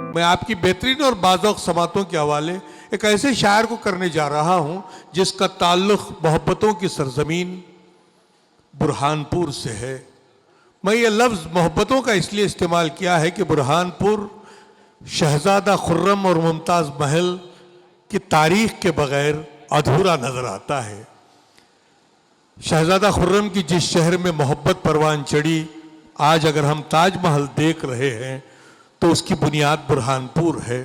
मैं आपकी बेहतरीन और बाज़ौक़ समातों के हवाले एक ऐसे शायर को करने जा रहा हूँ जिसका ताल्लुक़ मोहब्बतों की सरज़मीन बुरहानपुर से है। मैं ये लफ्ज़ मोहब्बतों का इसलिए इस्तेमाल किया है कि बुरहानपुर शहज़ादा खुर्रम और मुमताज़ महल की तारीख़ के बग़ैर अधूरा नज़र आता है। शहज़ादा खुर्रम की जिस शहर में मोहब्बत परवान चढ़ी, आज अगर हम ताजमहल देख रहे हैं तो उसकी बुनियाद बुरहानपुर है।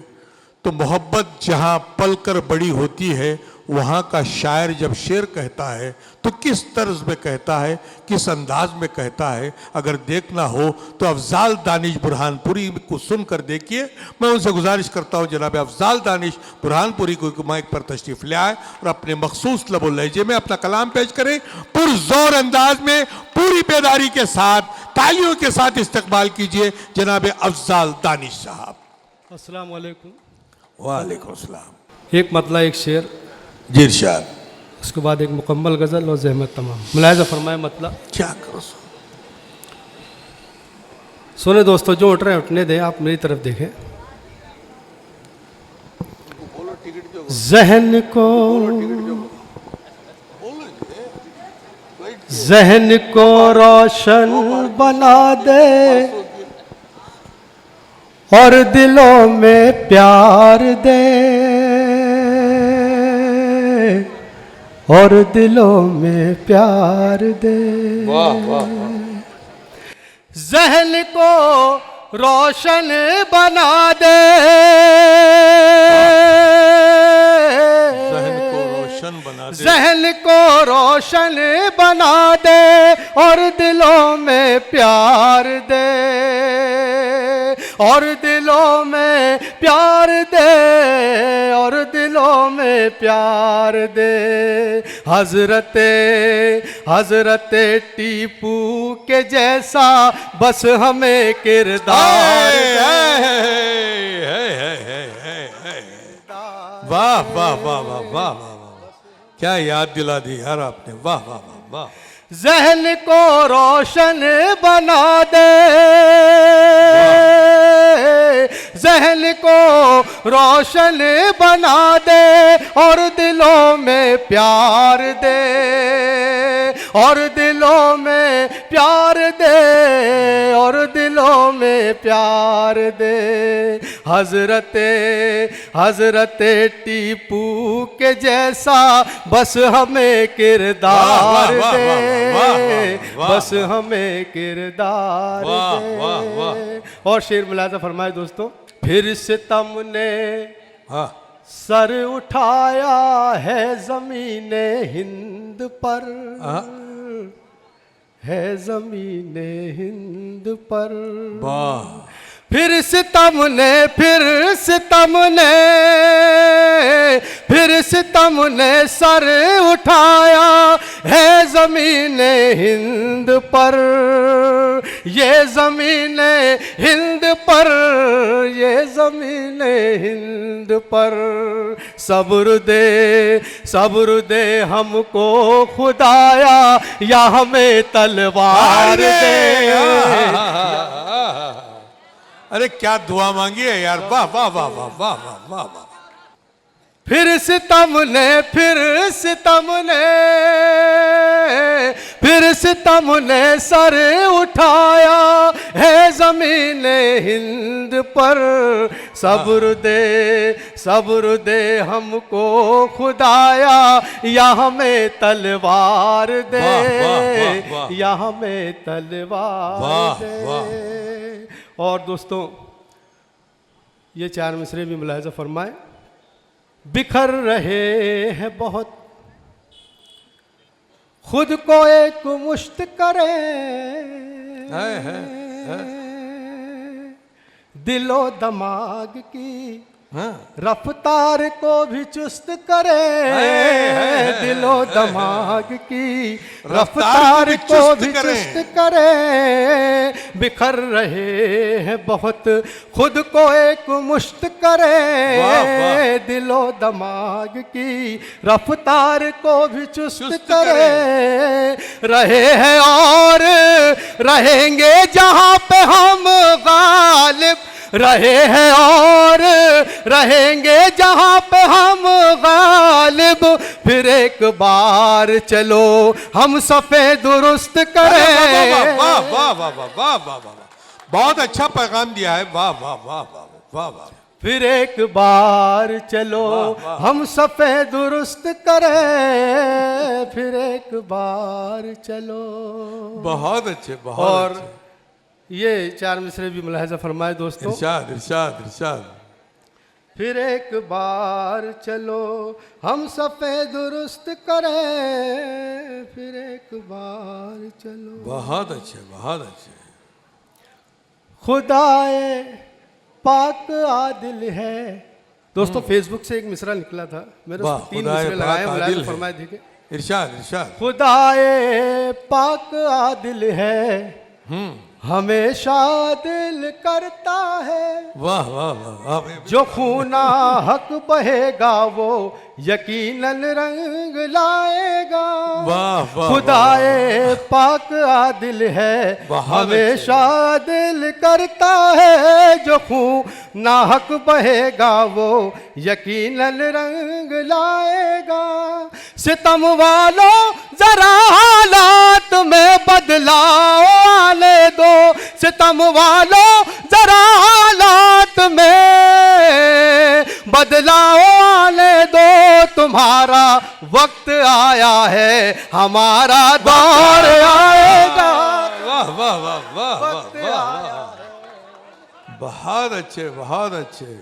तो मोहब्बत जहाँ पल कर बड़ी होती है, वहाँ का शायर जब शेर कहता है तो किस तर्ज में कहता है, किस अंदाज में कहता है, अगर देखना हो तो अफजाल दानिश बुरहानपुरी को सुनकर देखिए। मैं उनसे गुजारिश करता हूँ जनाब अफजाल दानिश बुरहानपुरी को माइक पर तशरीफ़ ले आए और अपने मखसूस लबो लहजे में अपना कलाम पेश करें। पुरजोर अंदाज में पूरी बेदारी के साथ तालियों के साथ इस्तकबाल कीजिए जनाब अफजाल दानिश साहब। अस्सलाम वालेकुम। वालेकुम अस्सलाम। एक मतला एक शेर, जी इरशाद। उसके बाद एक मुकम्मल गज़ल और ज़हमत तमाम। मुलाहिज़ा फरमाए मतला। क्या करो सुने दोस्तों, जो उठ रहे हैं उठने दें, आप मेरी तरफ देखें। ज़हन को रोशन बना दे और दिलों में प्यार दे, और दिलों में प्यार दे। वाह वाह। ज़हन को रोशन बना दे, ज़हन को रोशन बना दे, ज़हन को रोशन बना दे और दिलों में प्यार दे, और दिलों में प्यार दे, और दिलों में प्यार दे। हज़रते टीपू के जैसा बस हमें किरदार दे। वाह वाह वाह वाह वाह वाह, क्या याद दिला दी यार आपने। वाह वाह वाह वाह। ज़हन को रोशन बना दे, ज़हन को रोशन बना दे और दिलों में प्यार दे, और दिलों में प्यार दे, और दिलों में प्यार दे। हज़रते टीपू के जैसा बस हमें किरदार दे, बस हमें किरदार दे। और शेर मुलाज़ा फरमाए दोस्तों। फिर सितम ने सर उठाया है ज़मीने हिंद पर, है ज़मीने हिंद पर। फिर सितम ने सर उठाया है ज़मीने हिंद पर, ये ज़मीने हिंद पर, ये ज़मीने हिंद पर। सब्र दे हमको खुदाया, या हमें तलवार दे। अरे क्या दुआ मांगी है यार। वाह वाह वाह वाह वाह वाह वाह वाह। फिर सितम ने सर उठाया है ज़मीने हिंद पर। सब्र दे हमको खुदाया, या हमें तलवार दे, या हमें तलवार दे। और दोस्तों, ये चार मिसरे भी मुलाहिज़ा फरमाए। बिखर रहे हैं बहुत, खुद को एक मुश्त करें, दिलो दिमाग की रफ्तार को भी चुस्त करे, दिलो दिमाग की रफ्तार को भी चुस्त करे। बिखर रहे हैं बहुत, खुद को एक मुश्त करे, दिलो दिमाग की रफ्तार को भी चुस्त करे। रहे हैं और रहेंगे जहाँ पे हम गालिब, रहे हैं और रहेंगे जहां पे हम गालिब। फिर एक बार चलो हम सफे दुरुस्त करें। वाह वाह वाह वाह वाह वाह वाह वाह, बहुत अच्छा पैगाम दिया है। वाह वाह वाह वाह वाह वाह। फिर एक बार चलो हम सफे दुरुस्त करें। फिर एक बार चलो। बहुत अच्छे, बहुत और अच्छे। ये चार मिसरे भी मुलाहिजा फरमाए दोस्तों। इरशाद इरशाद इरशाद। फिर एक बार चलो हम सफे दुरुस्त करें। फिर एक बार चलो। बहुत अच्छे, बहुत अच्छे। खुदाए पाक आदिल है। दोस्तों फेसबुक से एक मिसरा निकला था मेरे, वाह, उसको 3 खुदाए मिसरे लगाए, पाक मुलाहिजा आदिल है। फरमाए देखिए। इरशाद इरशाद। खुदाए पाक आदिल है, हमेशा दिल करता है। वाह वाह वाह वाह। जो खूना हक बहेगा वो यकीनन रंग लाएगा। वाह वाह। खुदाए पाक आदिल है, बहुत हमेशा दिल करता है। जो खूना हक बहेगा वो यकीनन रंग लाएगा। सितम वालों जरा हालात में बदलाव आने दो। सितम वालों जरा हालात में बदलाव आने दो। तुम्हारा वक्त आया है, हमारा दौर आएगा। वाह वाह वाह वाह वक्त वाह आया वाह। बहुत अच्छे, बहुत अच्छे।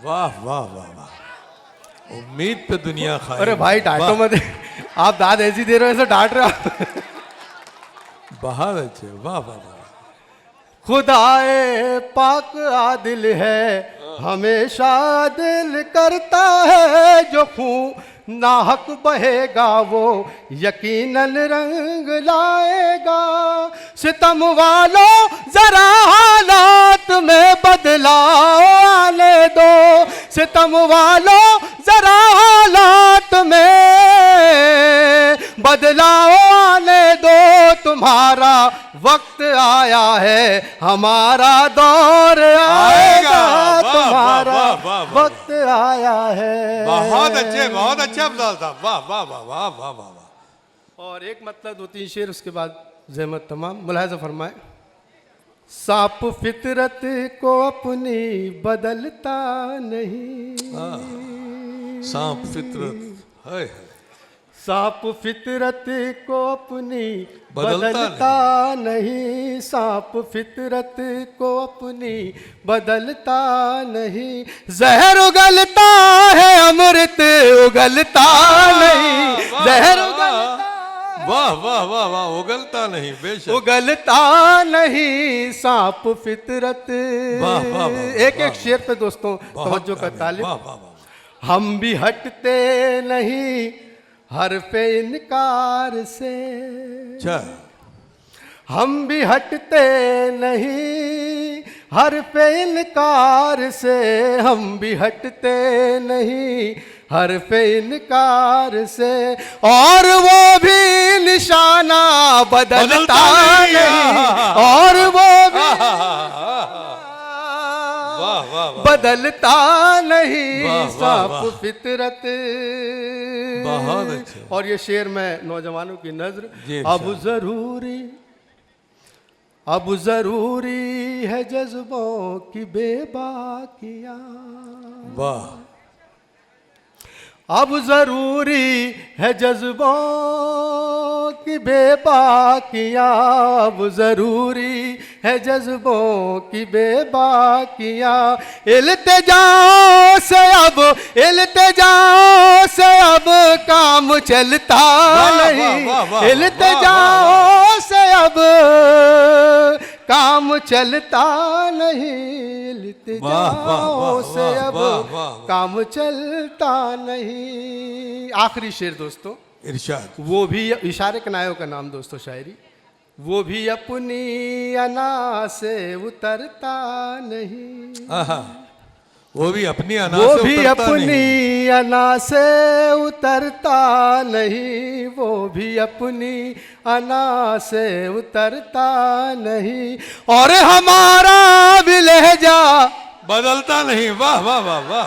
वाह वाह वाह वाह। उम्मीद पे दुनिया खाए। अरे भाई डांटो मत, आप दाद ऐसी दे रहे हो ऐसे डांट रहे हो। बहुत अच्छे, वाह वाह वाह। खुदाए पाक आदिल है, हमेशा दिल करता है। जो खून नाहक बहेगा वो यकीनन रंग लाएगा। सितम वालों जरा हालात में बदलाव आने दो। सितम वालों जरा हालात में बदलाव आने दो। तुम्हारा वक्त आया है, हमारा दौर आएगा। तुम्हारा वक्त आया है। बहुत अच्छे, बहुत अच्छे अफजाल साहब। वाह वाह वाह वाह वाह वाह वाह। और एक मतलब 2-3 शेर, उसके बाद जहमत तमाम। मुलाहिजा फरमाए। सांप फितरत को अपनी बदलता नहीं। सांप फितरत है। सांप फितरत को अपनी बदलता बदलता नहीं। सांप फितरत को अपनी बदलता नहीं। जहर उगलता है, अमृत उगलता नहीं। जहर उगलता, वाह वाह वाह वाह। उगलता नहीं, बेशक उगलता नहीं। सांप फितरत। वाह वाह वाह। एक एक शेर पे दोस्तों तवज्जो का तालिब। वाह वाह वाह। हम भी हटते नहीं हरफ इनकार से। अच्छा। हम भी हटते नहीं हरफ इनकार से। हम भी हटते नहीं हरफ इनकार से। और वो भी निशाना बदलता नहीं। और वो भी बदलता नहीं। सांप फितरत। बहुत अच्छे। और ये शेर में नौजवानों की नजर। अब जरूरी है जज्बों की बेबाकियां। वाह। अब जरूरी है जज्बों की बेबाकियां। अब जरूरी है जज्बों की बेबाकियां। इल्तिजाओं से अब काम चलता नहीं। इल्तिजाओं से अब काम चलता नहीं। इल्तिजाओं से अब काम चलता नहीं। आखिरी शेर दोस्तों। इरशाद। वो भी इशारे कनायों का नाम दोस्तों शायरी। वो भी अपनी अना से उतरता नहीं। वो भी अपनी अना वो से भी उतरता अपनी नहीं। अना से उतरता नहीं। वो भी अपनी अना से उतरता नहीं। और हमारा भी लहजा बदलता नहीं। वाह वाह वाह वाह वाह।